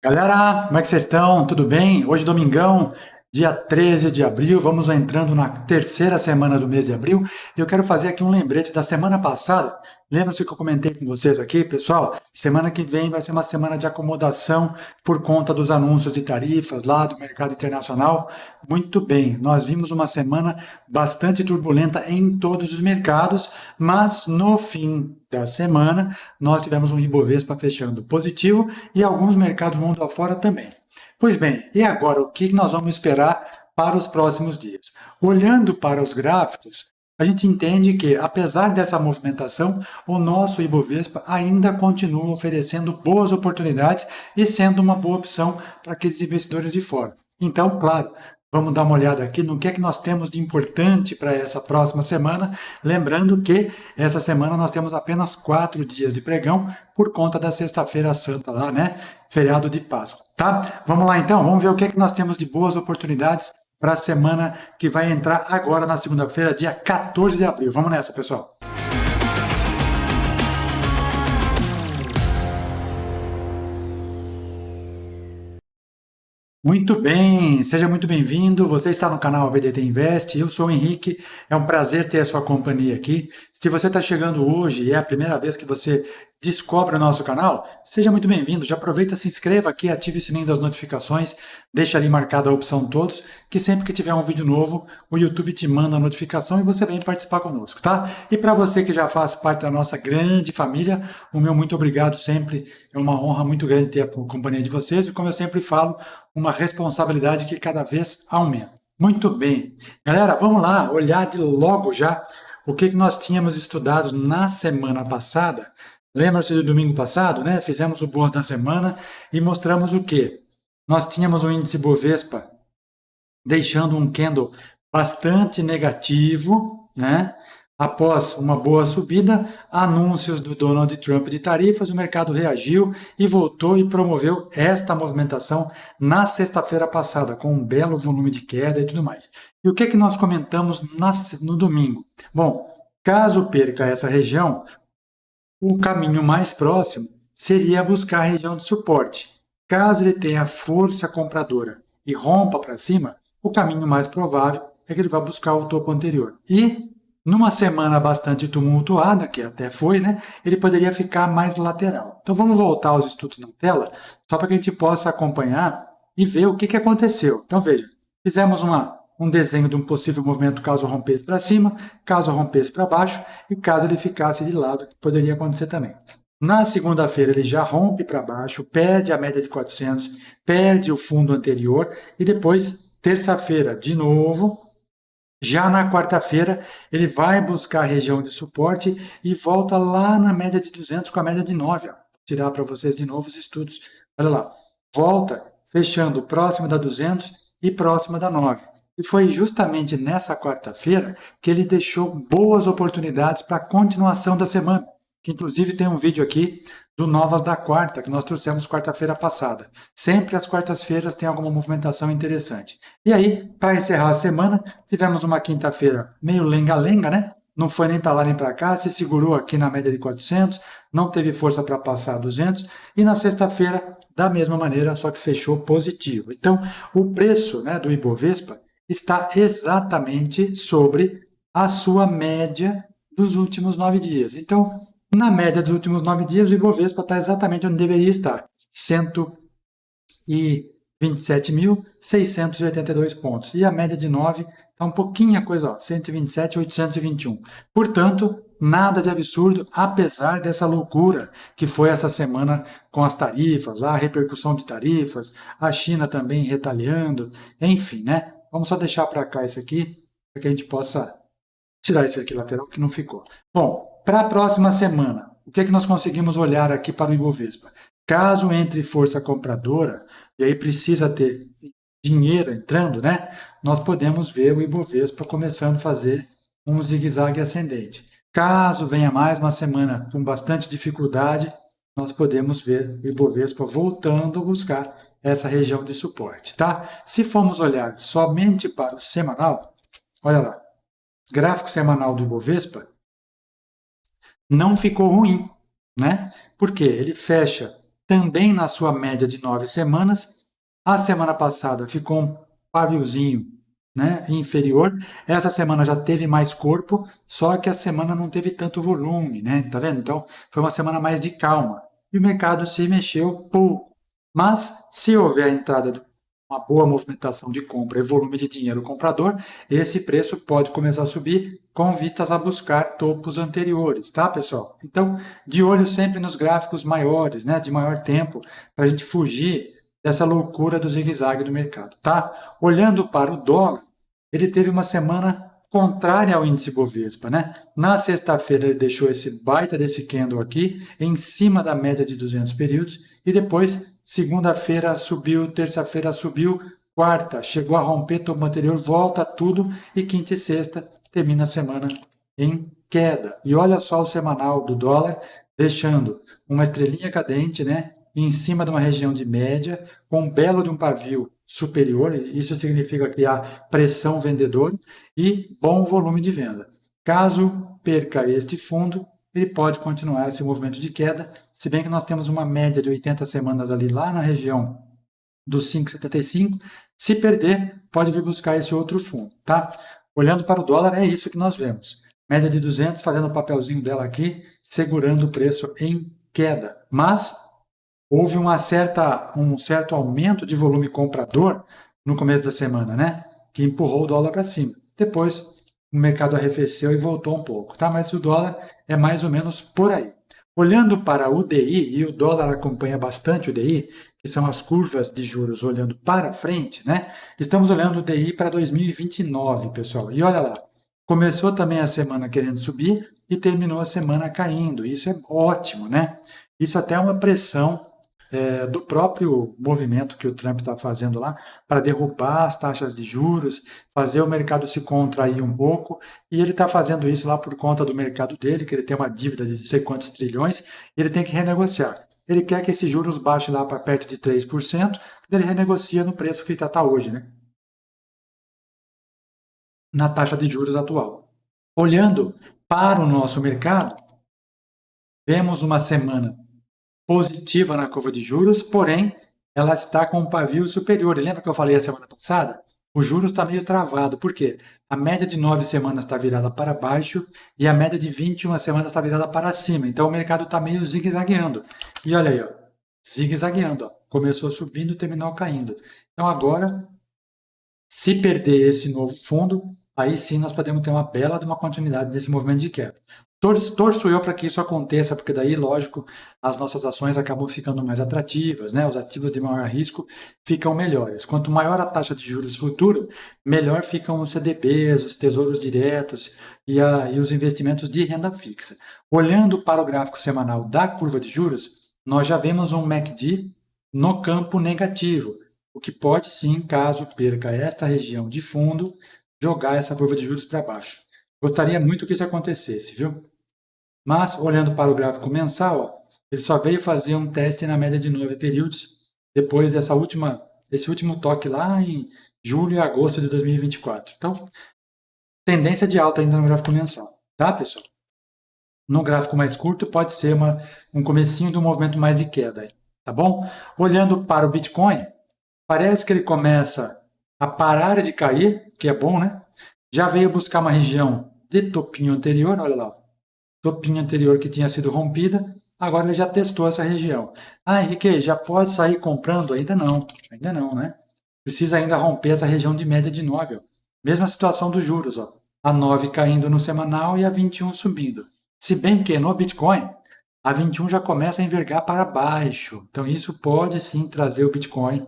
Galera, como é que vocês estão? Tudo bem? Hoje, domingão, dia 13 de abril, vamos entrando na terceira semana do mês de abril e eu quero fazer aqui um lembrete da semana passada. Lembra-se que eu comentei com vocês aqui, pessoal? Semana que vem vai ser uma semana de acomodação por conta dos anúncios de tarifas lá do mercado internacional. Muito bem, nós vimos uma semana bastante turbulenta em todos os mercados, mas no fim da semana nós tivemos um Ibovespa fechando positivo e alguns mercados mundo afora também. Pois bem, e agora o que nós vamos esperar para os próximos dias? Olhando para os gráficos, a gente entende que, apesar dessa movimentação, o nosso Ibovespa ainda continua oferecendo boas oportunidades e sendo uma boa opção para aqueles investidores de fora. Então, claro, vamos dar uma olhada aqui no que é que nós temos de importante para essa próxima semana. Lembrando que essa semana nós temos apenas 4 dias de pregão por conta da Sexta-feira Santa lá, né? Feriado de Páscoa, tá? Vamos lá então, vamos ver o que é que nós temos de boas oportunidades para a semana que vai entrar agora na segunda-feira, dia 14 de abril. Vamos nessa, pessoal. Muito bem, seja muito bem-vindo. Você está no canal VDT Invest. Eu sou o Henrique. É um prazer ter a sua companhia aqui. Se você está chegando hoje e é a primeira vez que você descobre o nosso canal, seja muito bem-vindo. Já aproveita, se inscreva aqui, ative o sininho das notificações, deixa ali marcada a opção todos, que sempre que tiver um vídeo novo, o YouTube te manda a notificação e você vem participar conosco, tá? E para você que já faz parte da nossa grande família, o meu muito obrigado sempre. É uma honra muito grande ter a companhia de vocês e, como eu sempre falo, uma responsabilidade que cada vez aumenta. Muito bem. Galera, vamos lá olhar de logo já o que nós tínhamos estudado na semana passada. Lembra-se do domingo passado, né? Fizemos o bônus da semana e mostramos o quê? Nós tínhamos o índice Bovespa deixando um candle bastante negativo, né? Após uma boa subida, anúncios do Donald Trump de tarifas, o mercado reagiu e voltou e promoveu esta movimentação na sexta-feira passada, com um belo volume de queda e tudo mais. E o que nós comentamos no domingo? Bom, caso perca essa região, o caminho mais próximo seria buscar a região de suporte. Caso ele tenha força compradora e rompa para cima, o caminho mais provável é que ele vá buscar o topo anterior. E numa semana bastante tumultuada, que até foi, né, ele poderia ficar mais lateral. Então vamos voltar aos estudos na tela, só para que a gente possa acompanhar e ver o que aconteceu. Então veja, fizemos um desenho de um possível movimento caso rompesse para cima, caso rompesse para baixo e caso ele ficasse de lado, que poderia acontecer também. Na segunda-feira ele já rompe para baixo, perde a média de 400, perde o fundo anterior e depois, terça-feira, de novo, já na quarta-feira, ele vai buscar a região de suporte e volta lá na média de 200 com a média de 9. Ó. Vou tirar para vocês de novo os estudos. Olha lá. Volta fechando próximo da 200 e próxima da 9. E foi justamente nessa quarta-feira que ele deixou boas oportunidades para a continuação da semana. Que inclusive tem um vídeo aqui do Novas da Quarta, que nós trouxemos quarta-feira passada. Sempre às quartas-feiras tem alguma movimentação interessante. E aí, para encerrar a semana, tivemos uma quinta-feira meio lenga-lenga, né? Não foi nem para lá nem para cá, se segurou aqui na média de 400, não teve força para passar 200, e na sexta-feira, da mesma maneira, só que fechou positivo. Então, o preço, né, do Ibovespa está exatamente sobre a sua média dos últimos 9 dias. Então, na média dos últimos 9 dias, o Ibovespa está exatamente onde deveria estar, 127.682 pontos. E a média de 9 está um pouquinho a coisa, ó, 127.821. Portanto, nada de absurdo, apesar dessa loucura que foi essa semana com as tarifas, lá, a repercussão de tarifas, a China também retalhando, enfim, né? Vamos só deixar para cá isso aqui, para que a gente possa tirar esse aqui lateral que não ficou. Bom, para a próxima semana, o que é que nós conseguimos olhar aqui para o Ibovespa? Caso entre força compradora, e aí precisa ter dinheiro entrando, né? Nós podemos ver o Ibovespa começando a fazer um zigue-zague ascendente. Caso venha mais uma semana com bastante dificuldade, nós podemos ver o Ibovespa voltando a buscar essa região de suporte, tá? Se formos olhar somente para o semanal, olha lá, gráfico semanal do Ibovespa não ficou ruim, né? Porque ele fecha também na sua média de 9 semanas. A semana passada ficou um paviozinho, né, inferior. Essa semana já teve mais corpo, só que a semana não teve tanto volume, né? Tá vendo? Então, foi uma semana mais de calma. E o mercado se mexeu pouco. Mas, se houver a entrada de uma boa movimentação de compra e volume de dinheiro comprador, esse preço pode começar a subir com vistas a buscar topos anteriores, tá, pessoal? Então, de olho sempre nos gráficos maiores, né, de maior tempo, para a gente fugir dessa loucura do zigue-zague do mercado, tá? Olhando para o dólar, ele teve uma semana contrária ao índice Bovespa, né? Na sexta-feira ele deixou esse baita desse candle aqui, em cima da média de 200 períodos, e depois, segunda-feira subiu, terça-feira subiu, quarta chegou a romper topo anterior, volta tudo, e quinta e sexta termina a semana em queda. E olha só o semanal do dólar, deixando uma estrelinha cadente, né? Em cima de uma região de média, com um belo de um pavio superior, isso significa que há pressão vendedora e bom volume de venda. Caso perca este fundo, ele pode continuar esse movimento de queda, se bem que nós temos uma média de 80 semanas ali lá na região dos 5,75. Se perder, pode vir buscar esse outro fundo, tá? Olhando para o dólar, é isso que nós vemos. Média de 200, fazendo o papelzinho dela aqui, segurando o preço em queda. Mas houve um certo aumento de volume comprador no começo da semana, né? Que empurrou o dólar para cima. Depois, o mercado arrefeceu e voltou um pouco, tá? Mas o dólar é mais ou menos por aí. Olhando para o DI, e o dólar acompanha bastante o DI, que são as curvas de juros olhando para frente, né? Estamos olhando o DI para 2029, pessoal. E olha lá, começou também a semana querendo subir e terminou a semana caindo. Isso é ótimo, né? Isso até é uma pressão do próprio movimento que o Trump está fazendo lá para derrubar as taxas de juros, fazer o mercado se contrair um pouco, e ele está fazendo isso lá por conta do mercado dele, que ele tem uma dívida de não sei quantos trilhões, e ele tem que renegociar. Ele quer que esses juros baixem lá para perto de 3%, ele renegocia no preço que está hoje, né? Na taxa de juros atual. Olhando para o nosso mercado, vemos uma semana positiva na curva de juros, porém ela está com um pavio superior. E lembra que eu falei a semana passada? O juros está meio travado. Por quê? A média de 9 semanas está virada para baixo e a média de 21 semanas está virada para cima. Então o mercado está meio zigue-zagueando. E olha aí, ó, zigue-zagueando. Ó. Começou subindo e terminou caindo. Então agora, se perder esse novo fundo, aí sim nós podemos ter uma bela de uma continuidade desse movimento de queda. Torço eu para que isso aconteça, porque daí, lógico, as nossas ações acabam ficando mais atrativas, né? Os ativos de maior risco ficam melhores. Quanto maior a taxa de juros futura, melhor ficam os CDBs, os tesouros diretos e os investimentos de renda fixa. Olhando para o gráfico semanal da curva de juros, nós já vemos um MACD no campo negativo, o que pode sim, caso perca esta região de fundo, jogar essa curva de juros para baixo. Gostaria muito que isso acontecesse, viu? Mas, olhando para o gráfico mensal, ó, ele só veio fazer um teste na média de 9 períodos, depois desse último toque lá em julho e agosto de 2024. Então, tendência de alta ainda no gráfico mensal, tá, pessoal? No gráfico mais curto, pode ser um comecinho de um movimento mais de queda, tá bom? Olhando para o Bitcoin, parece que ele começa a parar de cair, que é bom, né? Já veio buscar uma região de topinho anterior, olha lá, topinho anterior que tinha sido rompida, agora ele já testou essa região. Ah, Henrique, já pode sair comprando? Ainda não, né? Precisa ainda romper essa região de média de 9. Ó. Mesma situação dos juros, ó. A 9 caindo no semanal e a 21 subindo. Se bem que no Bitcoin, a 21 já começa a envergar para baixo. Então isso pode sim trazer o Bitcoin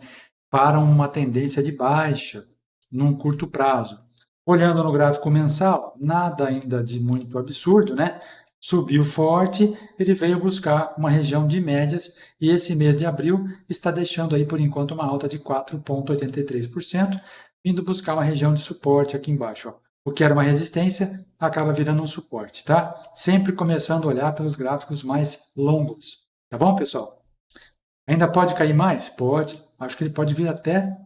para uma tendência de baixa num curto prazo. Olhando no gráfico mensal, nada ainda de muito absurdo, né? Subiu forte, ele veio buscar uma região de médias e esse mês de abril está deixando aí por enquanto uma alta de 4,83%, vindo buscar uma região de suporte aqui embaixo. Ó. O que era uma resistência acaba virando um suporte, tá? Sempre começando a olhar pelos gráficos mais longos. Tá bom, pessoal? Ainda pode cair mais? Pode. Acho que ele pode vir até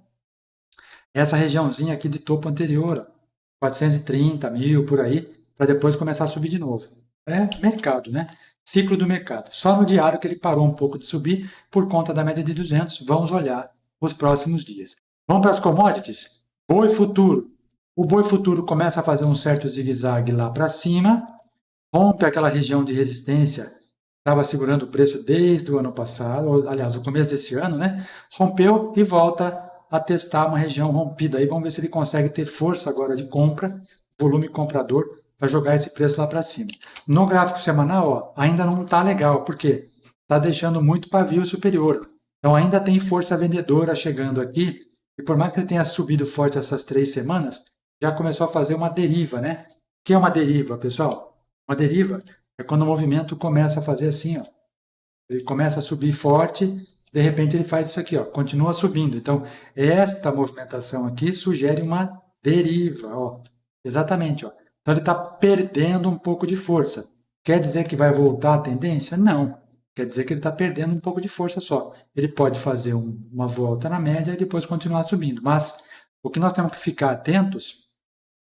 essa regiãozinha aqui de topo anterior, ó. 430 mil por aí, para depois começar a subir de novo. É mercado, né? Ciclo do mercado. Só no diário que ele parou um pouco de subir por conta da média de 200. Vamos olhar os próximos dias. Vamos para as commodities? Boi futuro. O boi futuro começa a fazer um certo zigue-zague lá para cima, rompe aquela região de resistência, estava segurando o preço desde o ano passado, ou, aliás, o começo desse ano, né? Rompeu e volta a testar uma região rompida. Aí vamos ver se ele consegue ter força agora de compra, volume comprador, para jogar esse preço lá para cima. No gráfico semanal, ó, ainda não está legal, por quê? Está deixando muito pavio superior. Então ainda tem força vendedora chegando aqui, e por mais que ele tenha subido forte essas 3 semanas, já começou a fazer uma deriva, né? O que é uma deriva, pessoal? Uma deriva é quando o movimento começa a fazer assim, ó. Ele começa a subir forte, de repente ele faz isso aqui, ó, continua subindo. Então, esta movimentação aqui sugere uma deriva, ó. Exatamente, ó. Então ele está perdendo um pouco de força. Quer dizer que vai voltar a tendência? Não. Quer dizer que ele está perdendo um pouco de força só. Ele pode fazer uma volta na média e depois continuar subindo. Mas o que nós temos que ficar atentos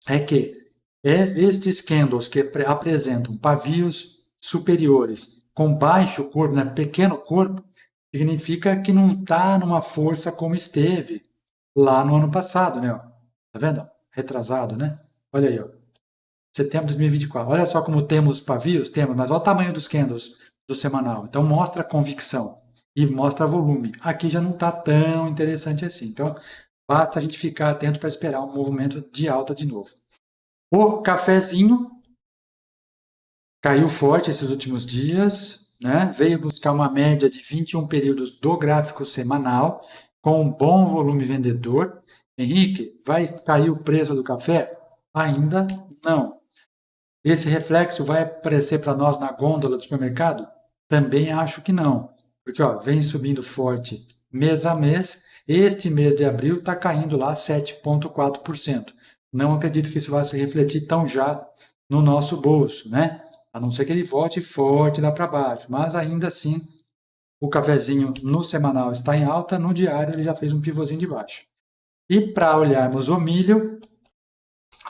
é que estes candles que apresentam pavios superiores com baixo corpo, né, pequeno corpo, significa que não está numa força como esteve lá no ano passado, né? Ó. Tá vendo? Retrasado, né? Olha aí, ó. Setembro de 2024. Olha só como temos pavios, temos, mas olha o tamanho dos candles do semanal. Então mostra convicção e mostra volume. Aqui já não está tão interessante assim. Então basta a gente ficar atento para esperar um movimento de alta de novo. O cafezinho caiu forte esses últimos dias, né? Veio buscar uma média de 21 períodos do gráfico semanal, com um bom volume vendedor. Henrique, vai cair o preço do café? Ainda não. Esse reflexo vai aparecer para nós na gôndola do supermercado? Também acho que não, porque ó, vem subindo forte mês a mês. Este mês de abril está caindo lá 7,4%. Não acredito que isso vá se refletir tão já no nosso bolso, né? A não ser que ele volte forte lá para baixo, mas ainda assim o cafezinho no semanal está em alta, no diário ele já fez um pivôzinho de baixo. E para olharmos o milho,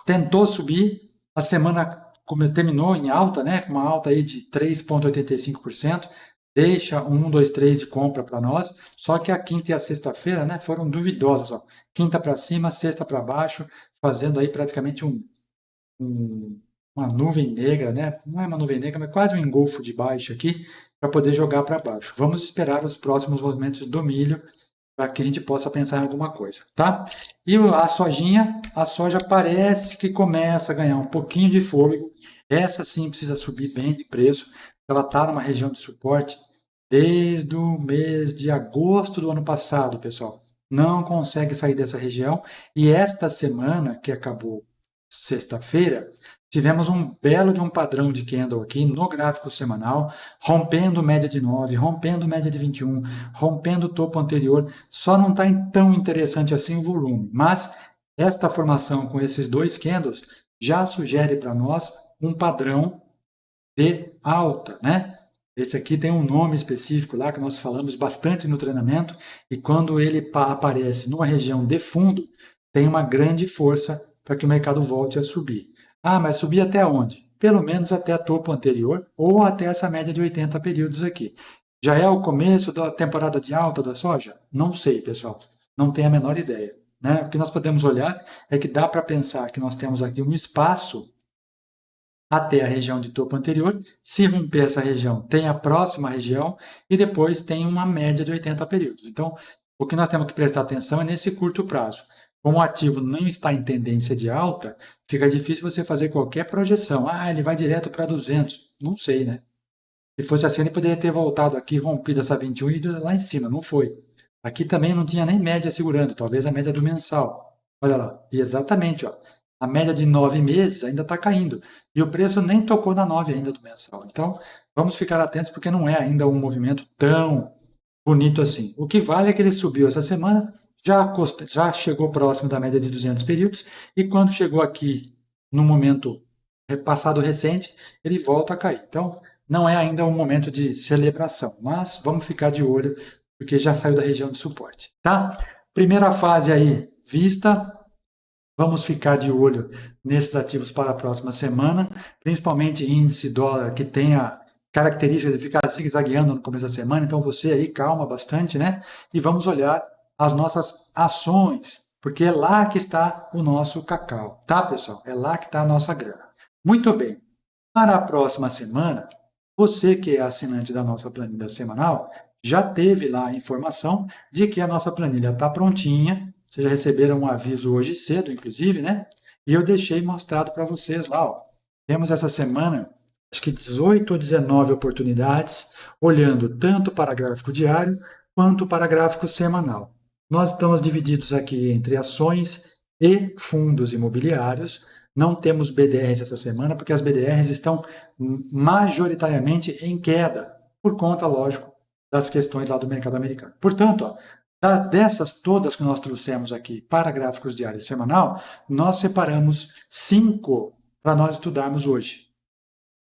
tentou subir, a semana terminou em alta, né, com uma alta aí de 3,85%, deixa um 1, 2, 3 de compra para nós, só que a quinta e a sexta-feira, né, foram duvidosas, ó. Quinta para cima, sexta para baixo, fazendo aí praticamente uma nuvem negra, né? Não é uma nuvem negra, mas quase um engolfo de baixa aqui para poder jogar para baixo. Vamos esperar os próximos movimentos do milho para que a gente possa pensar em alguma coisa, tá? E a sojinha, a soja parece que começa a ganhar um pouquinho de fôlego. Essa sim precisa subir bem de preço. Ela está numa região de suporte desde o mês de agosto do ano passado, pessoal. Não consegue sair dessa região. E esta semana, que acabou sexta-feira, tivemos um belo de um padrão de candle aqui no gráfico semanal, rompendo média de 9, rompendo média de 21, rompendo o topo anterior. Só não está tão interessante assim o volume, mas esta formação com esses dois candles já sugere para nós um padrão de alta, né? Esse aqui tem um nome específico lá que nós falamos bastante no treinamento, e quando ele aparece numa região de fundo, tem uma grande força para que o mercado volte a subir. Ah, mas subir até onde? Pelo menos até a topo anterior ou até essa média de 80 períodos aqui. Já é o começo da temporada de alta da soja? Não sei, pessoal. Não tenho a menor ideia. Né? O que nós podemos olhar é que dá para pensar que nós temos aqui um espaço até a região de topo anterior. Se romper essa região, tem a próxima região e depois tem uma média de 80 períodos. Então, o que nós temos que prestar atenção é nesse curto prazo. Como o ativo não está em tendência de alta, fica difícil você fazer qualquer projeção. Ah, ele vai direto para 200. Não sei, né? Se fosse assim, ele poderia ter voltado aqui, rompido essa 21 e ido lá em cima. Não foi. Aqui também não tinha nem média segurando, talvez a média do mensal. Olha lá, e exatamente, ó, a média de 9 meses ainda está caindo. E o preço nem tocou na 9 ainda do mensal. Então, vamos ficar atentos porque não é ainda um movimento tão bonito assim. O que vale é que ele subiu essa semana, já chegou próximo da média de 200 períodos, e quando chegou aqui no momento passado recente, ele volta a cair. Então, não é ainda um momento de celebração, mas vamos ficar de olho, porque já saiu da região de suporte, tá? Primeira fase aí vista, Vamos ficar de olho nesses ativos para a próxima semana, principalmente índice dólar, que tem a característica de ficar zigue-zagueando no começo da semana. Então, você aí calma bastante, né? E vamos olhar as nossas ações, porque é lá que está o nosso cacau, tá, pessoal? É lá que está a nossa grana. Muito bem. Para a próxima semana, você que é assinante da nossa planilha semanal, já teve lá a informação de que a nossa planilha está prontinha. Vocês já receberam um aviso hoje cedo, inclusive, né? E eu deixei mostrado para vocês lá, ó. Temos essa semana, acho que 18 ou 19 oportunidades, olhando tanto para gráfico diário quanto para gráfico semanal. Nós estamos divididos aqui entre ações e fundos imobiliários. Não temos BDRs essa semana, porque as BDRs estão majoritariamente em queda, por conta, lógico, das questões lá do mercado americano. Portanto, ó, dessas todas que nós trouxemos aqui para gráficos diário e semanal, nós separamos 5 para nós estudarmos hoje.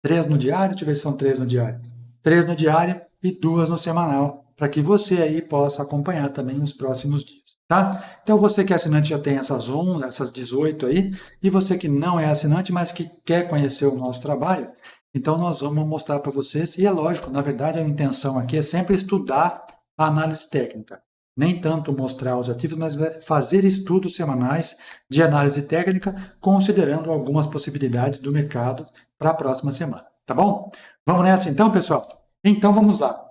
3 no diário, deixa eu ver se são 3 no diário. 3 no diário e 2 no semanal, para que você aí possa acompanhar também nos próximos dias, tá? Então, você que é assinante já tem essas 11, essas 18 aí, e você que não é assinante, mas que quer conhecer o nosso trabalho, então nós vamos mostrar para vocês, e é lógico, na verdade a intenção aqui é sempre estudar a análise técnica. Nem tanto mostrar os ativos, mas fazer estudos semanais de análise técnica, considerando algumas possibilidades do mercado para a próxima semana, tá bom? Vamos nessa então, pessoal? Então vamos lá.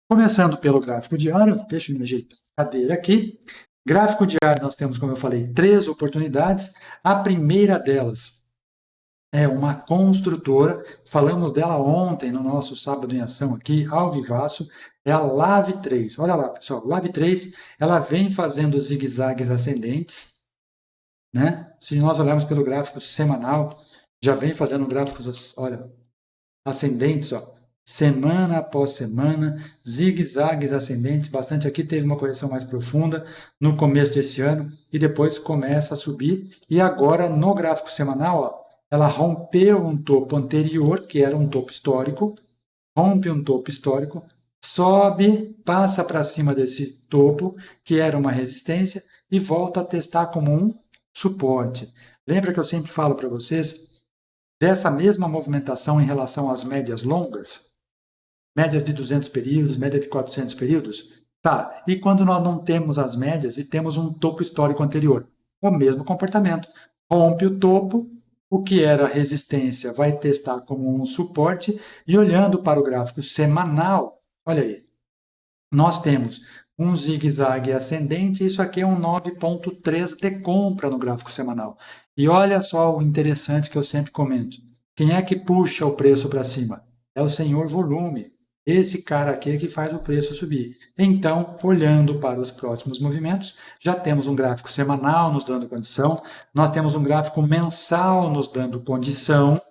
Começando pelo gráfico diário, deixa eu me ajeitar a cadeira aqui. Gráfico diário, nós temos, como eu falei, 3 oportunidades. A primeira delas é uma construtora, falamos dela ontem no nosso Sábado em Ação aqui, ao vivaço, é a Lave 3. Olha lá, pessoal, Lave 3, ela vem fazendo zigue-zagues ascendentes, né? Se nós olharmos pelo gráfico semanal, já vem fazendo gráficos, olha, ascendentes, ó, semana após semana, zigue-zagues ascendentes, bastante aqui, teve uma correção mais profunda no começo desse ano e depois começa a subir. E agora, no gráfico semanal, ó, ela rompeu um topo anterior, que era um topo histórico, rompe um topo histórico, sobe, passa para cima desse topo, que era uma resistência, e volta a testar como um suporte. Lembra que eu sempre falo para vocês dessa mesma movimentação em relação às médias longas? Médias de 200 períodos, média de 400 períodos? Tá, e quando nós não temos as médias e temos um topo histórico anterior? O mesmo comportamento. Rompe o topo, o que era resistência vai testar como um suporte, e olhando para o gráfico semanal, olha aí, nós temos um zigue-zague ascendente, isso aqui é um 9,3 de compra no gráfico semanal. E olha só o interessante que eu sempre comento. Quem é que puxa o preço para cima? É o senhor volume. Esse cara aqui é que faz o preço subir. Então, olhando para os próximos movimentos, já temos um gráfico semanal nos dando condição, nós temos um gráfico mensal nos dando condição.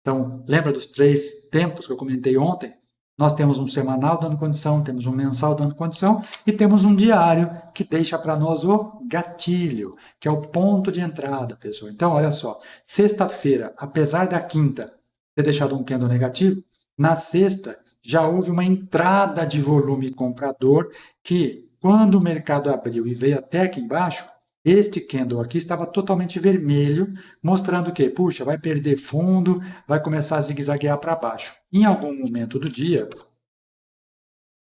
Então, lembra dos 3 tempos que eu comentei ontem? Nós temos um semanal dando condição, temos um mensal dando condição e temos um diário que deixa para nós o gatilho, que é o ponto de entrada, pessoal. Então, olha só, sexta-feira, apesar da quinta ter deixado um candle negativo, na sexta já houve uma entrada de volume comprador que, quando o mercado abriu e veio até aqui embaixo, este candle aqui estava totalmente vermelho, mostrando que, puxa, vai perder fundo, vai começar a zigue-zaguear para baixo. Em algum momento do dia,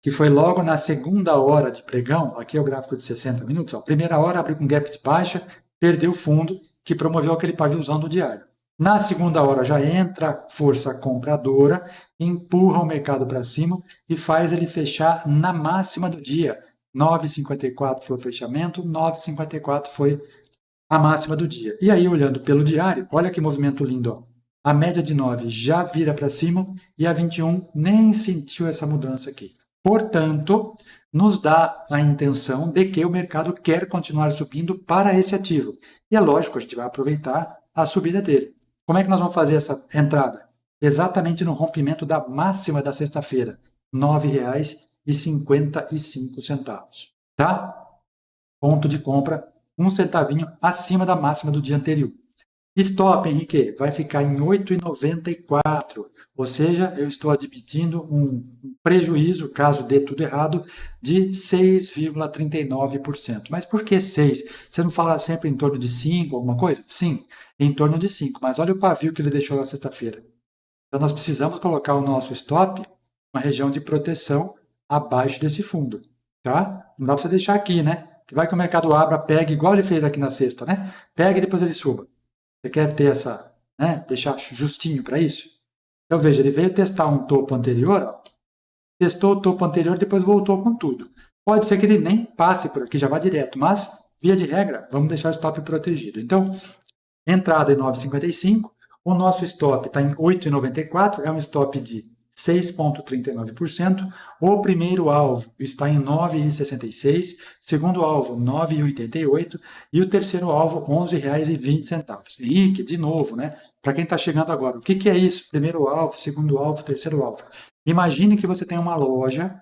que foi logo na segunda hora de pregão, aqui é o gráfico de 60 minutos, ó, primeira hora abriu com gap de baixa, perdeu fundo, que promoveu aquele paviozão do diário. Na segunda hora já entra força compradora, empurra o mercado para cima e faz ele fechar na máxima do dia. 9,54 foi o fechamento, 9,54 foi a máxima do dia. E aí, olhando pelo diário, olha que movimento lindo. Ó. A média de 9 já vira para cima e a 21 nem sentiu essa mudança aqui. Portanto, nos dá a intenção de que o mercado quer continuar subindo para esse ativo. E é lógico, a gente vai aproveitar a subida dele. Como é que nós vamos fazer essa entrada? Exatamente no rompimento da máxima da sexta-feira, R$ 9,55. Tá? Ponto de compra, um centavinho acima da máxima do dia anterior. Stop, Henrique, vai ficar em 8,94. Ou seja, eu estou admitindo um prejuízo, caso dê tudo errado, de 6,39%. Mas por que 6? Você não fala sempre em torno de 5, alguma coisa? Sim, em torno de 5. Mas olha o pavio que ele deixou na sexta-feira. Então nós precisamos colocar o nosso stop uma região de proteção abaixo desse fundo, tá? Não dá para você deixar aqui, né? Que vai que o mercado abra, pegue, igual ele fez aqui na sexta, né? Pegue e depois ele suba. Você quer ter essa, né? Deixar justinho para isso? Então veja, ele veio testar um topo anterior, ó, testou o topo anterior e depois voltou com tudo. Pode ser que ele nem passe por aqui, já vá direto, mas, via de regra, vamos deixar o stop protegido. Então, entrada em 9,55, o nosso stop está em 8,94, é um stop de 6,39%. O primeiro alvo está em 9,66, segundo alvo 9,88 e o terceiro alvo R$ 11,20. Henrique, de novo, né? Para quem está chegando agora, o que é isso? Primeiro alvo, segundo alvo, terceiro alvo. Imagine que você tem uma loja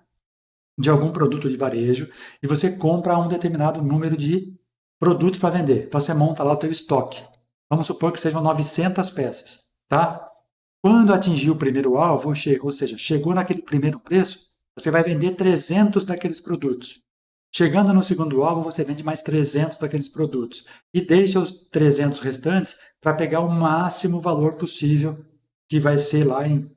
de algum produto de varejo e você compra um determinado número de produtos para vender. Então você monta lá o teu estoque. Vamos supor que sejam 900 peças, tá? Quando atingir o primeiro alvo, ou seja, chegou naquele primeiro preço, você vai vender 300 daqueles produtos. Chegando no segundo alvo, você vende mais 300 daqueles produtos e deixa os 300 restantes para pegar o máximo valor possível, que vai ser lá em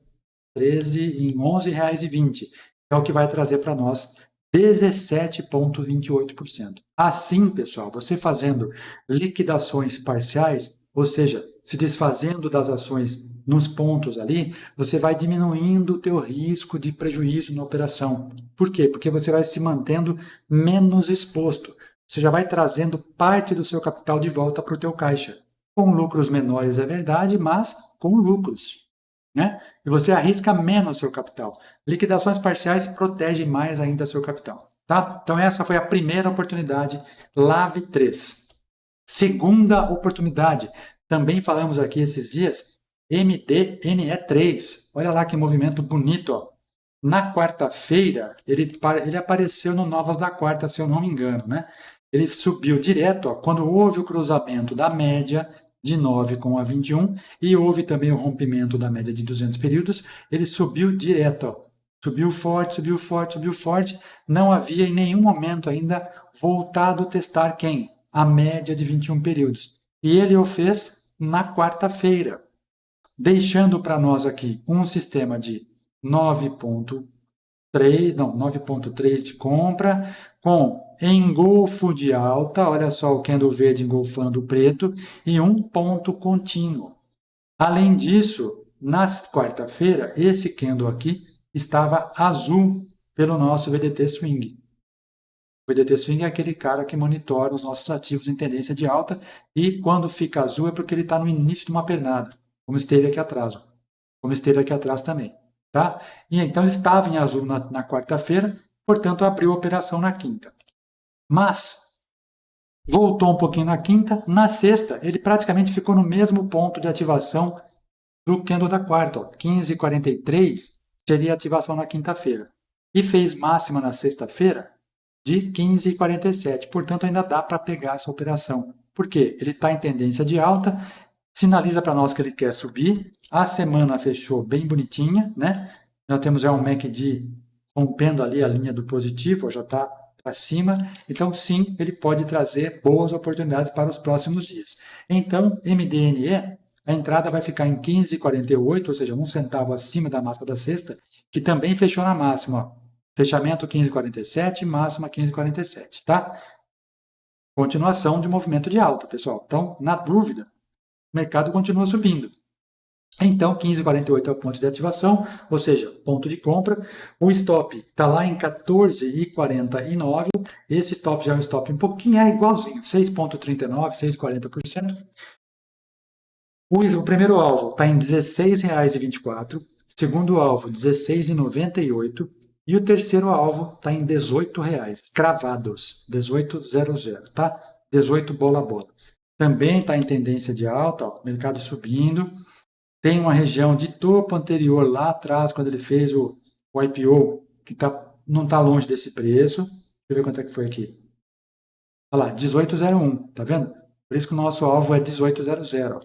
13, em R$ 11,20, é o que vai trazer para nós 17,28%. Assim, pessoal, você fazendo liquidações parciais, ou seja, se desfazendo das ações nos pontos ali, você vai diminuindo o teu risco de prejuízo na operação. Por quê? Porque você vai se mantendo menos exposto. Você já vai trazendo parte do seu capital de volta para o teu caixa. Com lucros menores, é verdade, mas com lucros, né? E você arrisca menos seu capital. Liquidações parciais protegem mais ainda seu capital, tá? Então essa foi a primeira oportunidade, Lave 3. Segunda oportunidade, também falamos aqui esses dias, MDNE3. Olha lá que movimento bonito, ó. Na quarta-feira, ele apareceu no Novas da Quarta, se eu não me engano, né? Ele subiu direto, ó, quando houve o cruzamento da média de 9 com a 21 e houve também o rompimento da média de 200 períodos, ele subiu direto, ó. Subiu forte, subiu forte, subiu forte. Não havia em nenhum momento ainda voltado a testar quem? A média de 21 períodos. E ele o fez na quarta-feira, deixando para nós aqui um sistema de 9,3, não, 9,3 de compra, com engolfo de alta, olha só o candle verde engolfando o preto, e um ponto contínuo. Além disso, na quarta-feira, esse candle aqui estava azul pelo nosso VDT Swing. O VDT Swing é aquele cara que monitora os nossos ativos em tendência de alta e quando fica azul é porque ele está no início de uma pernada, como esteve aqui atrás, como esteve aqui atrás também. Tá? E então ele estava em azul na quarta-feira, portanto abriu a operação na quinta. Mas voltou um pouquinho na quinta, na sexta ele praticamente ficou no mesmo ponto de ativação do candle da quarta, 15,43 seria a ativação na quinta-feira. E fez máxima na sexta-feira de 15,47. Portanto, ainda dá para pegar essa operação. Por quê? Ele está em tendência de alta, sinaliza para nós que ele quer subir. A semana fechou bem bonitinha, né? Nós temos já um MACD rompendo ali a linha do positivo, já está para cima. Então, sim, ele pode trazer boas oportunidades para os próximos dias. Então, MDNE, a entrada vai ficar em 15,48, ou seja, 1 centavo acima da máxima da sexta, que também fechou na máxima. Ó. Fechamento 15,47, máxima 15,47, tá? Continuação de movimento de alta, pessoal. Então, na dúvida, o mercado continua subindo. Então, 15,48 é o ponto de ativação, ou seja, ponto de compra. O stop está lá em 14,49. Esse stop já é um stop um pouquinho, é igualzinho, 6,39, 6,40%. O primeiro alvo está em R$ 16,24, segundo alvo R$ 16,98 e o terceiro alvo está em R$ 18, cravados, 18,00, tá? 18 bola a bola. Também está em tendência de alta, ó, mercado subindo. Tem uma região de topo anterior lá atrás, quando ele fez o IPO, que não está longe desse preço. Deixa eu ver quanto é que foi aqui. Olha lá, 18,01, tá vendo? Por isso que o nosso alvo é 18,00.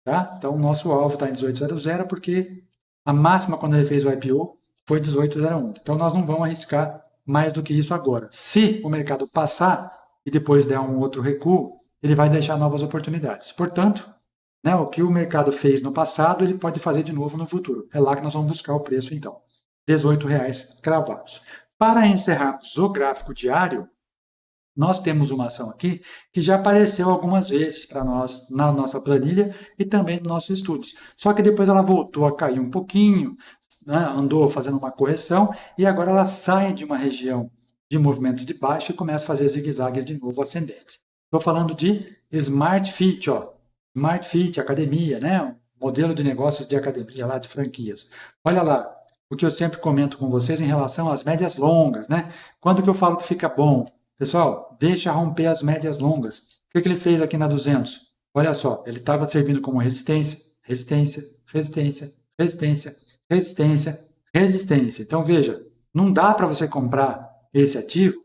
Tá? Então, o nosso alvo está em 18,00 porque a máxima quando ele fez o IPO foi 18,01. Então, nós não vamos arriscar mais do que isso agora. Se o mercado passar e depois der um outro recuo, ele vai deixar novas oportunidades. Portanto, né, o que o mercado fez no passado, ele pode fazer de novo no futuro. É lá que nós vamos buscar o preço, então. R$18 cravados. Para encerrarmos o gráfico diário, nós temos uma ação aqui que já apareceu algumas vezes para nós na nossa planilha e também nos nossos estudos. Só que depois ela voltou a cair um pouquinho, né, andou fazendo uma correção e agora ela sai de uma região de movimento de baixa e começa a fazer zigue-zagues de novo ascendentes. Estou falando de Smart Fit, ó. Smart Fit, academia, né? Um modelo de negócios de academia lá, de franquias. Olha lá, o que eu sempre comento com vocês em relação às médias longas, né? Quando que eu falo que fica bom? Pessoal, deixa romper as médias longas. O que ele fez aqui na 200? Olha só, ele estava servindo como resistência, resistência, resistência, resistência, resistência, resistência. Então veja, não dá para você comprar esse ativo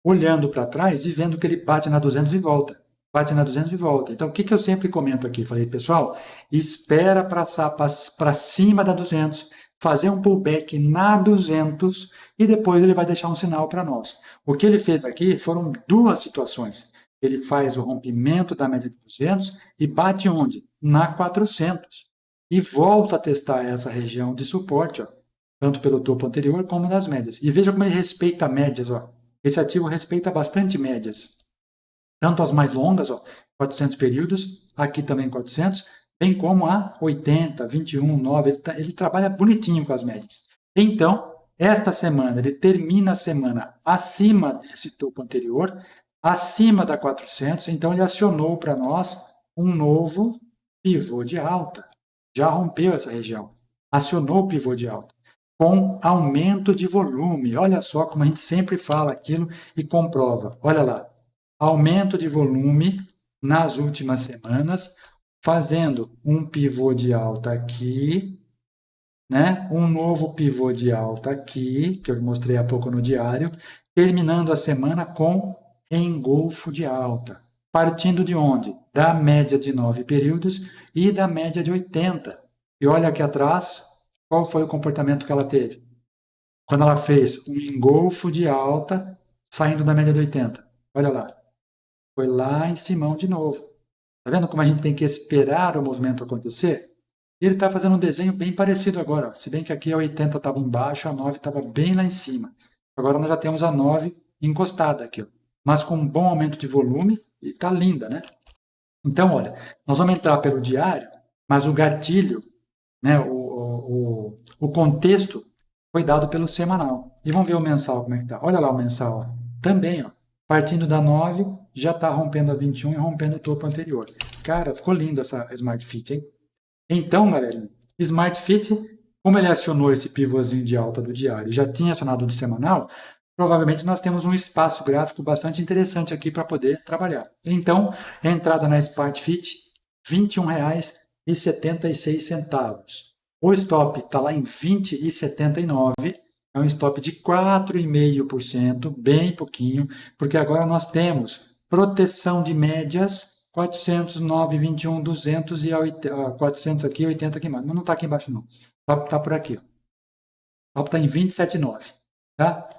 olhando para trás e vendo que ele bate na 200 e volta. Bate na 200 e volta. Então o que eu sempre comento aqui? Falei, pessoal, espera para cima da 200, fazer um pullback na 200 e depois ele vai deixar um sinal para nós. O que ele fez aqui foram duas situações. Ele faz o rompimento da média de 200 e bate onde? Na 400. E volta a testar essa região de suporte, ó, tanto pelo topo anterior como nas médias. E veja como ele respeita médias. Ó. Esse ativo respeita bastante médias. Tanto as mais longas, ó, 400 períodos, aqui também 400, bem como a 80, 21, 9, ele trabalha bonitinho com as médias. Então, esta semana, ele termina a semana acima desse topo anterior, acima da 400, então ele acionou para nós um novo pivô de alta. Já rompeu essa região, acionou o pivô de alta, com aumento de volume. Olha só como a gente sempre fala aquilo e comprova. Olha lá, aumento de volume nas últimas semanas, fazendo um pivô de alta aqui, né? Um novo pivô de alta aqui, que eu mostrei há pouco no diário, terminando a semana com engolfo de alta. Partindo de onde? Da média de 9 períodos e da média de 80. E olha aqui atrás, qual foi o comportamento que ela teve? Quando ela fez um engolfo de alta, saindo da média de 80. Olha lá. Foi lá em cima de novo. Tá vendo como a gente tem que esperar o movimento acontecer? Ele está fazendo um desenho bem parecido agora. Ó. Se bem que aqui a 80 estava embaixo, a 9 estava bem lá em cima. Agora nós já temos a 9 encostada aqui. Ó. Mas com um bom aumento de volume e está linda, né? Então, olha, nós vamos entrar pelo diário, mas o gatilho, né, o contexto foi dado pelo semanal. E vamos ver o mensal como é que está. Olha lá o mensal. Ó. Também, ó, partindo da 9, já está rompendo a 21 e rompendo o topo anterior. Cara, ficou lindo essa Smart Fit, hein? Então, galera, Smart Fit, como ele acionou esse pivôzinho de alta do diário e já tinha acionado do semanal, provavelmente nós temos um espaço gráfico bastante interessante aqui para poder trabalhar. Então, a entrada na Smart Fit, R$ 21,76. O stop está lá em 20,79. É um stop de 4,5%, bem pouquinho, porque agora nós temos proteção de médias 400, 9, 21, 200 e 400 aqui, 80 aqui mais. Mas não está aqui embaixo não. O stop está por aqui. O stop está em 27,9. Tá?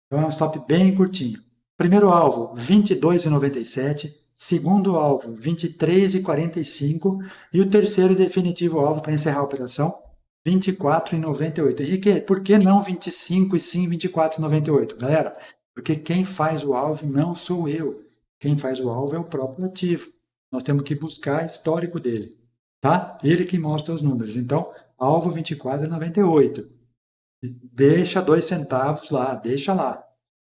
Então é um stop bem curtinho. Primeiro alvo, 22,97. Segundo alvo, 23,45. E o terceiro e definitivo alvo para encerrar a operação, 24,98. Henrique, por que não 25 e sim 24,98? Galera, porque quem faz o alvo não sou eu. Quem faz o alvo é o próprio ativo. Nós temos que buscar histórico dele. Tá? Ele que mostra os números. Então, alvo 24,98. Deixa 2 centavos lá, deixa lá,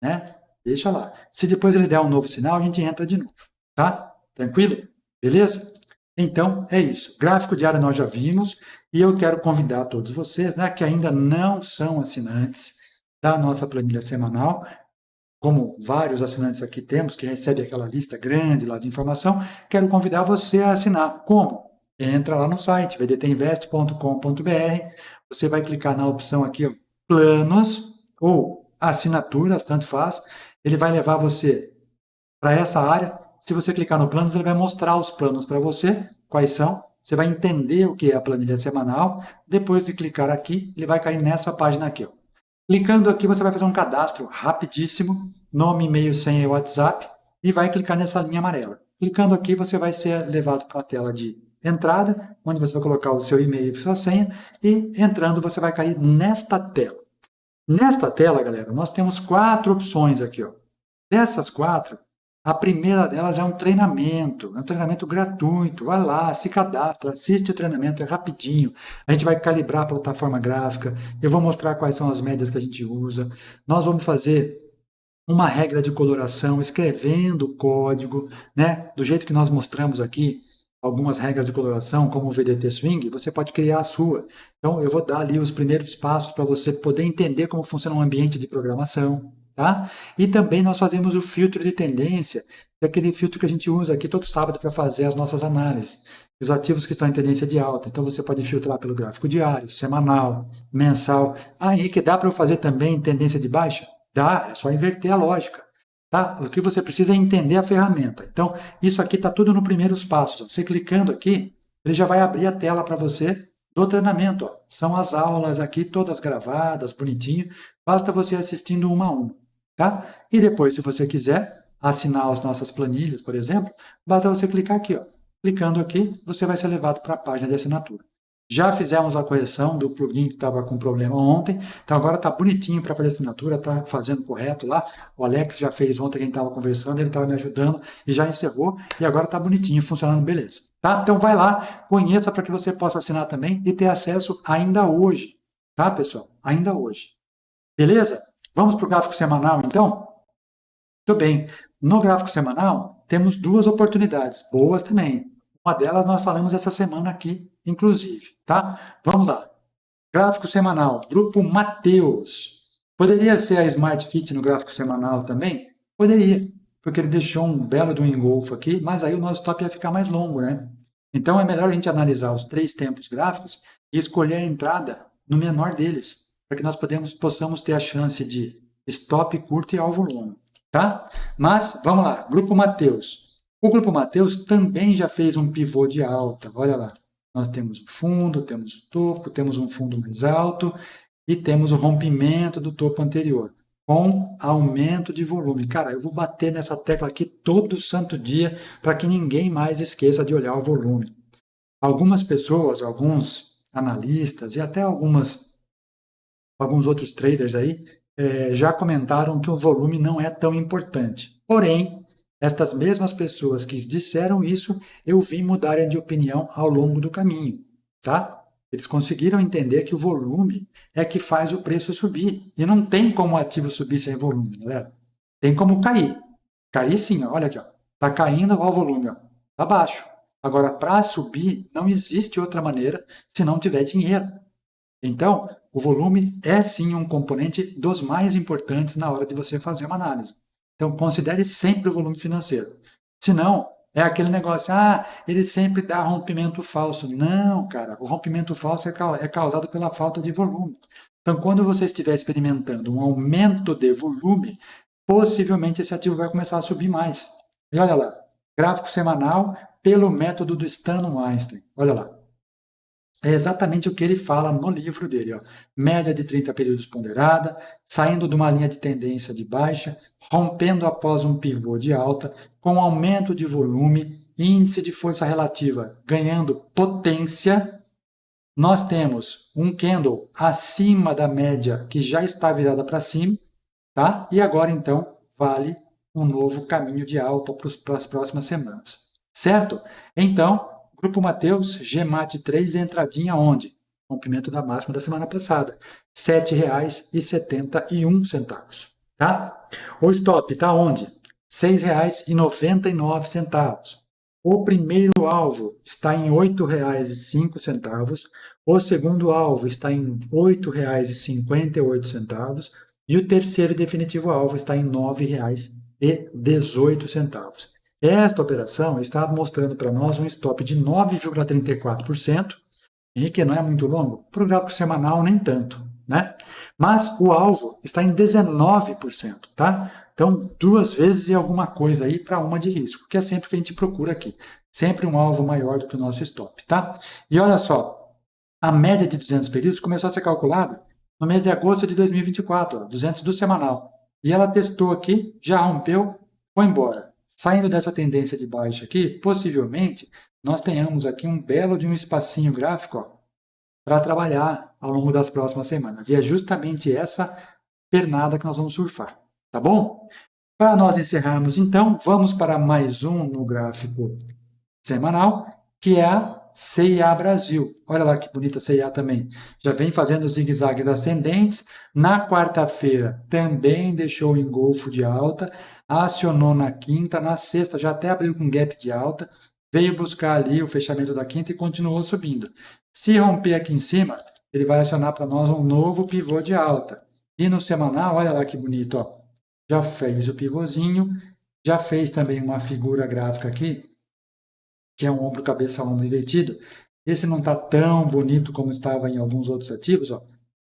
né? Deixa lá. Se depois ele der um novo sinal, a gente entra de novo, tá? Tranquilo? Beleza? Então, é isso. Gráfico diário nós já vimos e eu quero convidar todos vocês, né, que ainda não são assinantes da nossa planilha semanal, como vários assinantes aqui temos, que recebem aquela lista grande lá de informação, quero convidar você a assinar. Como? Entra lá no site, vdtinvest.com.br, você vai clicar na opção aqui, ó, planos ou assinaturas, tanto faz, ele vai levar você para essa área. Se você clicar no planos, ele vai mostrar os planos para você, quais são, você vai entender o que é a planilha semanal, depois de clicar aqui, ele vai cair nessa página aqui. Ó. Clicando aqui, você vai fazer um cadastro rapidíssimo, nome, e-mail, senha e WhatsApp, e vai clicar nessa linha amarela. Clicando aqui, você vai ser levado para a tela de entrada, onde você vai colocar o seu e-mail e sua senha, e entrando, você vai cair nesta tela. Nesta tela, galera, nós temos 4 opções aqui. Ó. Dessas 4, a primeira delas é um treinamento gratuito. Vai lá, se cadastra, assiste o treinamento, é rapidinho. A gente vai calibrar a plataforma gráfica, eu vou mostrar quais são as médias que a gente usa. Nós vamos fazer uma regra de coloração, escrevendo o código, né? Do jeito que nós mostramos aqui, algumas regras de coloração, como o VDT Swing, você pode criar a sua. Então, eu vou dar ali os primeiros passos para você poder entender como funciona um ambiente de programação. Tá? E também nós fazemos o filtro de tendência, que é aquele filtro que a gente usa aqui todo sábado para fazer as nossas análises. Os ativos que estão em tendência de alta. Então, você pode filtrar pelo gráfico diário, semanal, mensal. Ah, Henrique, dá para eu fazer também tendência de baixa? Dá, é só inverter a lógica. Tá? O que você precisa é entender a ferramenta. Então, isso aqui está tudo nos primeiros passos. Você clicando aqui, ele já vai abrir a tela para você do treinamento. Ó. São as aulas aqui, todas gravadas, bonitinho. Basta você assistindo uma a uma. Tá? E depois, se você quiser assinar as nossas planilhas, por exemplo, basta você clicar aqui. Ó. Clicando aqui, você vai ser levado para a página de assinatura. Já fizemos a correção do plugin que estava com problema ontem, então agora está bonitinho para fazer assinatura, está fazendo correto lá. O Alex já fez ontem, quem estava conversando, ele estava me ajudando e já encerrou, e agora está bonitinho, funcionando beleza. Tá? Então vai lá, conheça para que você possa assinar também e ter acesso ainda hoje. Tá, pessoal? Ainda hoje. Beleza? Vamos para o gráfico semanal, então? Muito bem. No gráfico semanal, temos 2 oportunidades, boas também. Uma delas nós falamos essa semana aqui, inclusive, tá? Vamos lá. Gráfico semanal, grupo Mateus. Poderia ser a Smart Fit no gráfico semanal também? Poderia, porque ele deixou um belo do engolfo aqui, mas aí o nosso top ia ficar mais longo, né? Então é melhor a gente analisar os 3 tempos gráficos e escolher a entrada no menor deles, para que nós possamos ter a chance de stop curto e alvo longo, tá? Mas, vamos lá, grupo Mateus. O grupo Mateus também já fez um pivô de alta, olha lá. Nós temos o fundo, temos o topo, temos um fundo mais alto e temos o rompimento do topo anterior, com aumento de volume. Cara, eu vou bater nessa tecla aqui todo santo dia para que ninguém mais esqueça de olhar o volume. Algumas pessoas, alguns analistas e até alguns outros traders aí já comentaram que o volume não é tão importante. Porém, estas mesmas pessoas que disseram isso, eu vi mudarem de opinião ao longo do caminho, tá? Eles conseguiram entender que o volume é que faz o preço subir. E não tem como o ativo subir sem volume, galera. Tem como cair. Cair sim, ó, olha aqui, ó. Tá caindo, ó, o volume, ó. Tá baixo. Agora, para subir, não existe outra maneira se não tiver dinheiro. Então, o volume é sim um componente dos mais importantes na hora de você fazer uma análise. Então, considere sempre o volume financeiro. Senão, é aquele negócio, ele sempre dá rompimento falso. Não, cara, o rompimento falso é causado pela falta de volume. Então, quando você estiver experimentando um aumento de volume, possivelmente esse ativo vai começar a subir mais. E olha lá, gráfico semanal pelo método do Stan-Weinstein. Olha lá. É exatamente o que ele fala no livro dele. Ó. Média de 30 períodos ponderada, saindo de uma linha de tendência de baixa, rompendo após um pivô de alta, com aumento de volume, índice de força relativa ganhando potência. Nós temos um candle acima da média que já está virada para cima, tá? E agora, então, vale um novo caminho de alta para as próximas semanas. Certo? Então, Grupo Mateus, GMAT 3, entradinha onde? Rompimento da máxima da semana passada, R$ 7,71. Tá? O stop está onde? R$ 6,99. O primeiro alvo está em R$ 8,05. O segundo alvo está em R$ 8,58. E o terceiro e definitivo alvo está em R$ 9,18. Esta operação está mostrando para nós um stop de 9,34%, e que não é muito longo, para o gráfico semanal nem tanto, né? Mas o alvo está em 19%, tá? Então, 2 vezes e alguma coisa aí para uma de risco, que é sempre o que a gente procura aqui. Sempre um alvo maior do que o nosso stop, tá? E olha só, a média de 200 períodos começou a ser calculada no mês de agosto de 2024, 200 do semanal. E ela testou aqui, já rompeu, foi embora. Saindo dessa tendência de baixa aqui, possivelmente, nós tenhamos aqui um belo de um espacinho gráfico para trabalhar ao longo das próximas semanas. E é justamente essa pernada que nós vamos surfar, tá bom? Para nós encerrarmos, então, vamos para mais um no gráfico semanal, que é a CIA Brasil. Olha lá que bonita a CIA também. Já vem fazendo zigue-zague ascendentes. Na quarta-feira também deixou o engolfo de alta, acionou na quinta, na sexta já até abriu com gap de alta, veio buscar ali o fechamento da quinta e continuou subindo. Se romper aqui em cima, ele vai acionar para nós um novo pivô de alta. E no semanal, olha lá que bonito, ó. Já fez o pivôzinho, já fez também uma figura gráfica aqui, que é um ombro, cabeça, ombro invertido. Esse não está tão bonito como estava em alguns outros ativos, ó,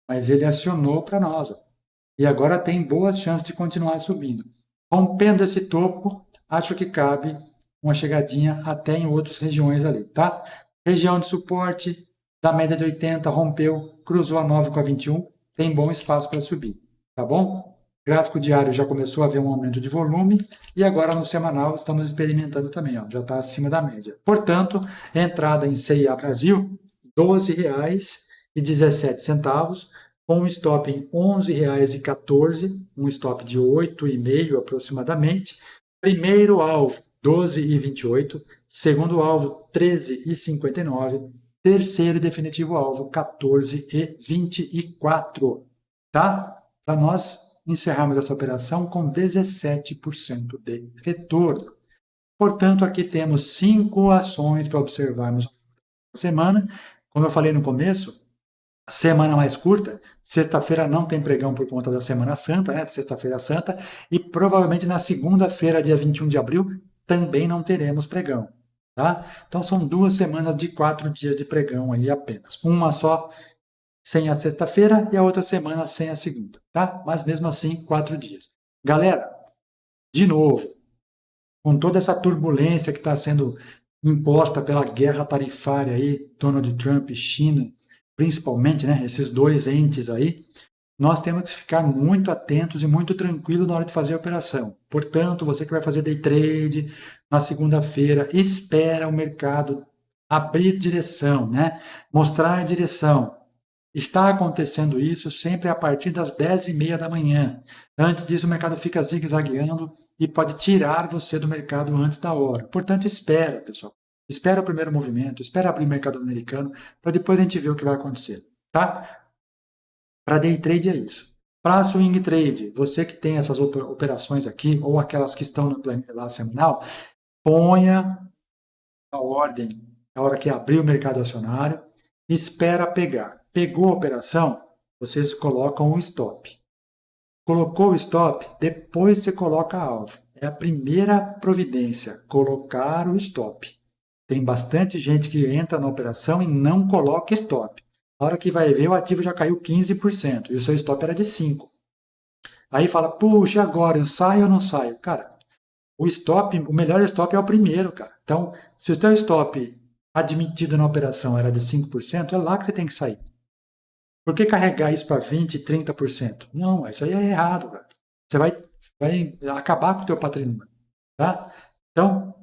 mas ele acionou para nós. Ó, e agora tem boas chances de continuar subindo. Rompendo esse topo, acho que cabe uma chegadinha até em outras regiões ali, tá? Região de suporte, da média de 80, rompeu, cruzou a 9 com a 21, tem bom espaço para subir, tá bom? Gráfico diário já começou a ver um aumento de volume e agora no semanal estamos experimentando também, ó, já está acima da média. Portanto, entrada em CIA Brasil, R$ 12,17, com um stop em R$ 11,14, um stop de 8,5 aproximadamente. Primeiro alvo, 12,28. Segundo alvo, 13,59. Terceiro e definitivo alvo, 14,24. Tá? Para nós encerrarmos essa operação com 17% de retorno. Portanto, aqui temos 5 ações para observarmos na semana. Como eu falei no começo, semana mais curta, sexta-feira não tem pregão por conta da Semana Santa, né, de Sexta-feira Santa, e provavelmente na segunda-feira, dia 21 de abril, também não teremos pregão, tá? Então são 2 semanas de 4 dias de pregão aí apenas. Uma só sem a sexta-feira e a outra semana sem a segunda, tá? Mas mesmo assim, 4 dias. Galera, de novo, com toda essa turbulência que está sendo imposta pela guerra tarifária aí, Donald Trump e China, principalmente, né, esses dois entes aí, nós temos que ficar muito atentos e muito tranquilos na hora de fazer a operação. Portanto, você que vai fazer day trade na segunda-feira, espera o mercado abrir direção, né? Mostrar a direção. Está acontecendo isso sempre a partir das 10h30 da manhã. Antes disso, o mercado fica zigue-zagueando e pode tirar você do mercado antes da hora. Portanto, espera, pessoal. Espera o primeiro movimento, espera abrir o mercado americano, para depois a gente ver o que vai acontecer. Tá? Para day trade é isso. Para swing trade, você que tem essas operações aqui, ou aquelas que estão no planilha lá semanal, ponha a ordem na hora que abrir o mercado acionário, espera pegar. Pegou a operação, vocês colocam o stop. Colocou o stop, depois você coloca alvo. É a primeira providência, colocar o stop. Tem bastante gente que entra na operação e não coloca stop. A hora que vai ver, o ativo já caiu 15% e o seu stop era de 5%. Aí fala, puxa, agora eu saio ou não saio? Cara, o stop, o melhor stop é o primeiro, cara. Então, se o seu stop admitido na operação era de 5%, é lá que você tem que sair. Por que carregar isso para 20%, 30%? Não, isso aí é errado, cara. Você vai acabar com o teu patrimônio, tá? Então,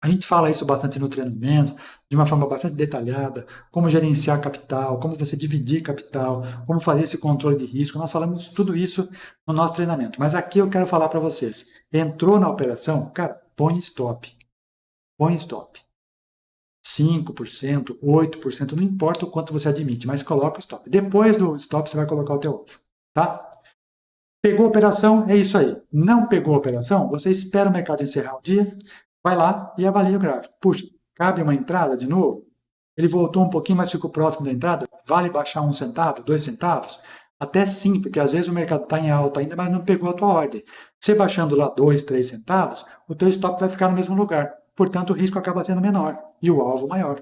a gente fala isso bastante no treinamento, de uma forma bastante detalhada, como gerenciar capital, como você dividir capital, como fazer esse controle de risco. Nós falamos tudo isso no nosso treinamento. Mas aqui eu quero falar para vocês. Entrou na operação, cara, põe stop. Põe stop. 5%, 8%, não importa o quanto você admite, mas coloca o stop. Depois do stop, você vai colocar o teu alvo, tá? Pegou a operação, é isso aí. Não pegou a operação, você espera o mercado encerrar o dia, vai lá e avalia o gráfico. Puxa, cabe uma entrada de novo? Ele voltou um pouquinho, mas ficou próximo da entrada? Vale baixar 1 centavo, 2 centavos? Até sim, porque às vezes o mercado está em alta ainda, mas não pegou a tua ordem. Você baixando lá 2, 3 centavos, o teu stop vai ficar no mesmo lugar. Portanto, o risco acaba sendo menor e o alvo maior.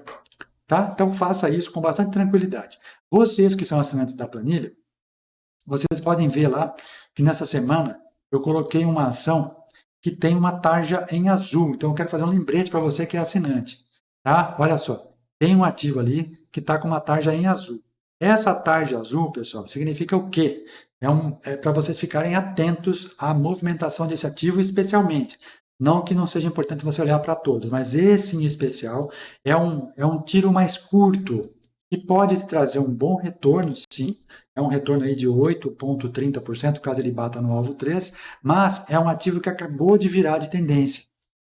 Tá? Então, faça isso com bastante tranquilidade. Vocês que são assinantes da planilha, vocês podem ver lá que nessa semana eu coloquei uma ação que tem uma tarja em azul. Então, eu quero fazer um lembrete para você que é assinante. Tá? Olha só, tem um ativo ali que está com uma tarja em azul. Essa tarja azul, pessoal, significa o quê? É para vocês ficarem atentos à movimentação desse ativo, especialmente. Não que não seja importante você olhar para todos, mas esse em especial é um tiro mais curto, que pode te trazer um bom retorno, sim. É um retorno aí de 8,30%, caso ele bata no alvo 3, mas é um ativo que acabou de virar de tendência.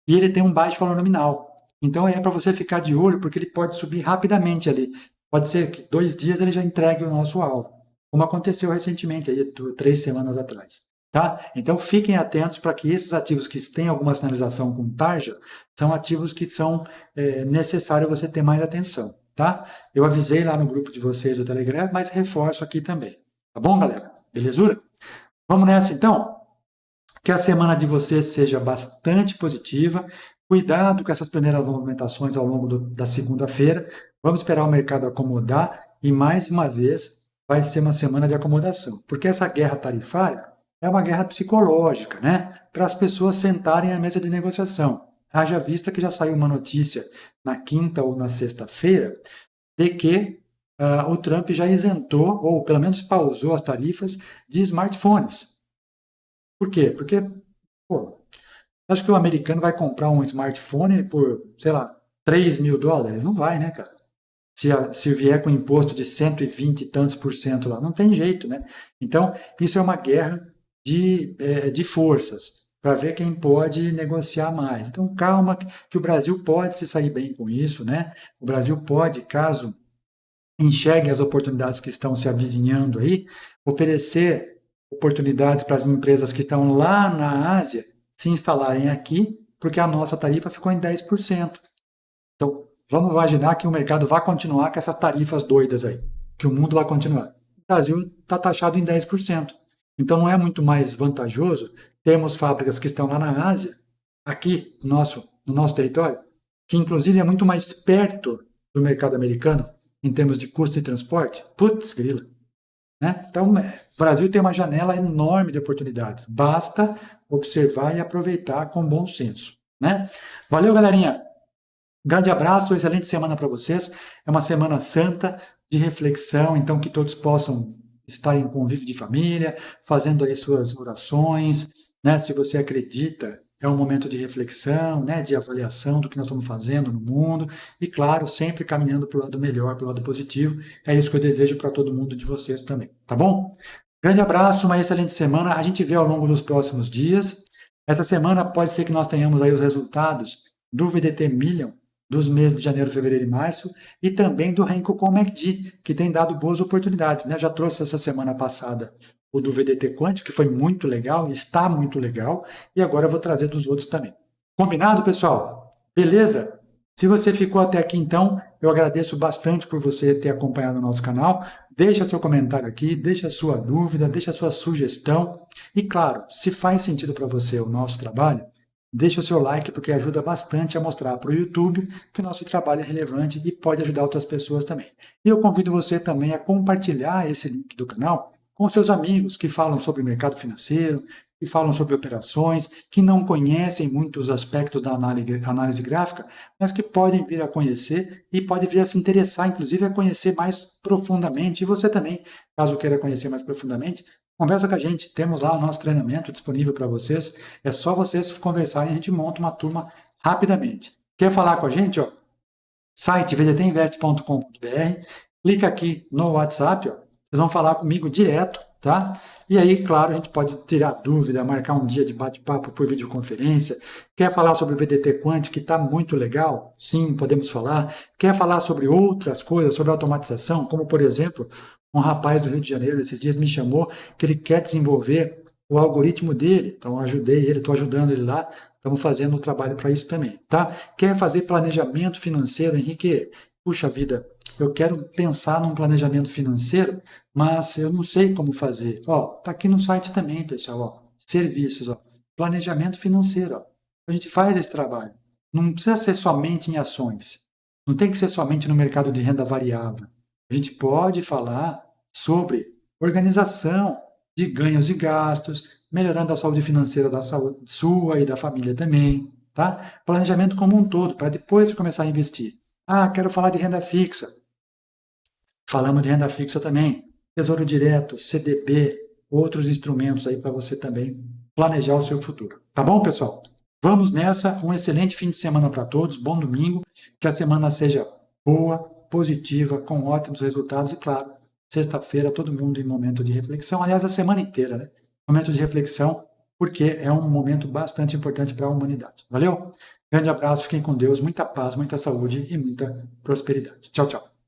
E ele tem um baixo valor nominal. Então é para você ficar de olho, porque ele pode subir rapidamente ali. Pode ser que 2 dias ele já entregue o nosso alvo, como aconteceu recentemente, aí, 3 semanas atrás. Tá? Então fiquem atentos para que esses ativos que têm alguma sinalização com tarja são ativos que são necessário você ter mais atenção. Tá? Eu avisei lá no grupo de vocês do Telegram, mas reforço aqui também. Tá bom, galera? Belezura? Vamos nessa então? Que a semana de vocês seja bastante positiva. Cuidado com essas primeiras movimentações ao longo da segunda-feira. Vamos esperar o mercado acomodar e, mais uma vez, vai ser uma semana de acomodação. Porque essa guerra tarifária é uma guerra psicológica, né? Para as pessoas sentarem à mesa de negociação. Haja vista que já saiu uma notícia na quinta ou na sexta-feira de que o Trump já isentou, ou pelo menos pausou as tarifas de smartphones. Por quê? Porque, pô, acho que o americano vai comprar um smartphone por, sei lá, 3 mil dólares? Não vai, né, cara? Se vier com imposto de 120 e tantos por cento lá, não tem jeito, né? Então, isso é uma guerra de forças, para ver quem pode negociar mais. Então, calma, que o Brasil pode se sair bem com isso, né? O Brasil pode, caso enxergue as oportunidades que estão se avizinhando aí, oferecer oportunidades para as empresas que estão lá na Ásia se instalarem aqui, porque a nossa tarifa ficou em 10%. Então, vamos imaginar que o mercado vai continuar com essas tarifas doidas aí, que o mundo vai continuar. O Brasil está taxado em 10%. Então, não é muito mais vantajoso termos fábricas que estão lá na Ásia, aqui no nosso território, que inclusive é muito mais perto do mercado americano, em termos de custo de transporte? Putz, grila. Né? Então, o Brasil tem uma janela enorme de oportunidades. Basta observar e aproveitar com bom senso. Né? Valeu, galerinha. Grande abraço, excelente semana para vocês. É uma semana santa de reflexão, então que todos possam estar em convívio de família, fazendo aí suas orações, né? Se você acredita, é um momento de reflexão, né? De avaliação do que nós estamos fazendo no mundo e, claro, sempre caminhando para o lado melhor, para o lado positivo. É isso que eu desejo para todo mundo de vocês também, tá bom? Grande abraço, uma excelente semana. A gente vê ao longo dos próximos dias. Essa semana pode ser que nós tenhamos aí os resultados do VDT Million dos meses de janeiro, fevereiro e março, e também do Renko com MACD, que tem dado boas oportunidades. Né? Já trouxe essa semana passada o do VDT Quant, que foi muito legal, está muito legal, e agora eu vou trazer dos outros também. Combinado, pessoal? Beleza? Se você ficou até aqui, então, eu agradeço bastante por você ter acompanhado o nosso canal. Deixa seu comentário aqui, deixa a sua dúvida, deixa a sua sugestão. E, claro, se faz sentido para você o nosso trabalho, deixa o seu like, porque ajuda bastante a mostrar para o YouTube que o nosso trabalho é relevante e pode ajudar outras pessoas também. E eu convido você também a compartilhar esse link do canal com seus amigos que falam sobre mercado financeiro, que falam sobre operações, que não conhecem muitos aspectos da análise gráfica, mas que podem vir a conhecer e podem vir a se interessar, inclusive a conhecer mais profundamente. E você também, caso queira conhecer mais profundamente, conversa com a gente, temos lá o nosso treinamento disponível para vocês. É só vocês conversarem e a gente monta uma turma rapidamente. Quer falar com a gente? Ó, site vdtinvest.com.br, clica aqui no WhatsApp, ó, vocês vão falar comigo direto, tá? E aí, claro, a gente pode tirar dúvida, marcar um dia de bate-papo por videoconferência. Quer falar sobre o VDT Quant, que está muito legal? Sim, podemos falar. Quer falar sobre outras coisas, sobre automatização, como, por exemplo, um rapaz do Rio de Janeiro, esses dias me chamou, que ele quer desenvolver o algoritmo dele. Então, eu ajudei ele, estou ajudando ele lá. Estamos fazendo um trabalho para isso também, tá? Quer fazer planejamento financeiro, Henrique? Puxa vida, eu quero pensar num planejamento financeiro, mas eu não sei como fazer. Ó, tá aqui no site também, pessoal, ó, serviços, ó, planejamento financeiro, ó. A gente faz esse trabalho. Não precisa ser somente em ações. Não tem que ser somente no mercado de renda variável. A gente pode falar sobre organização de ganhos e gastos, melhorando a saúde financeira da saúde sua e da família também, tá? Planejamento como um todo, para depois você começar a investir. Ah, quero falar de renda fixa. Falamos de renda fixa também. Tesouro Direto, CDB, outros instrumentos aí para você também planejar o seu futuro. Tá bom, pessoal? Vamos nessa. Um excelente fim de semana para todos. Bom domingo. Que a semana seja boa, positiva, com ótimos resultados e, claro, sexta-feira todo mundo em momento de reflexão. Aliás, a semana inteira, né? Momento de reflexão, porque é um momento bastante importante para a humanidade. Valeu? Grande abraço, fiquem com Deus, muita paz, muita saúde e muita prosperidade. Tchau, tchau.